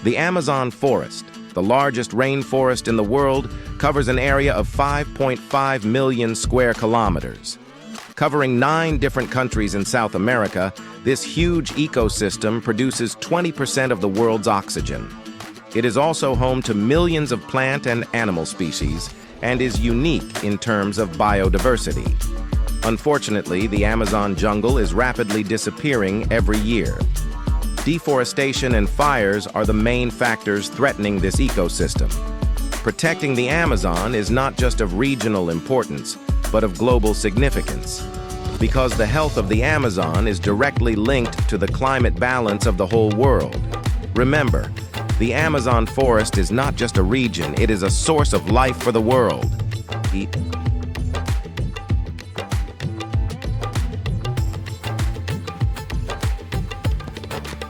The Amazon forest, the largest rainforest in the world, covers an area of 5.5 million square kilometers. Covering 9 different countries in South America, this huge ecosystem produces 20% of the world's oxygen. It is also home to millions of plant and animal species and is unique in terms of biodiversity. Unfortunately, the Amazon jungle is rapidly disappearing every year. Deforestation and fires are the main factors threatening this ecosystem. Protecting the Amazon is not just of regional importance, but of global significance, because the health of the Amazon is directly linked to the climate balance of the whole world. Remember, the Amazon forest is not just a region, it is a source of life for the world.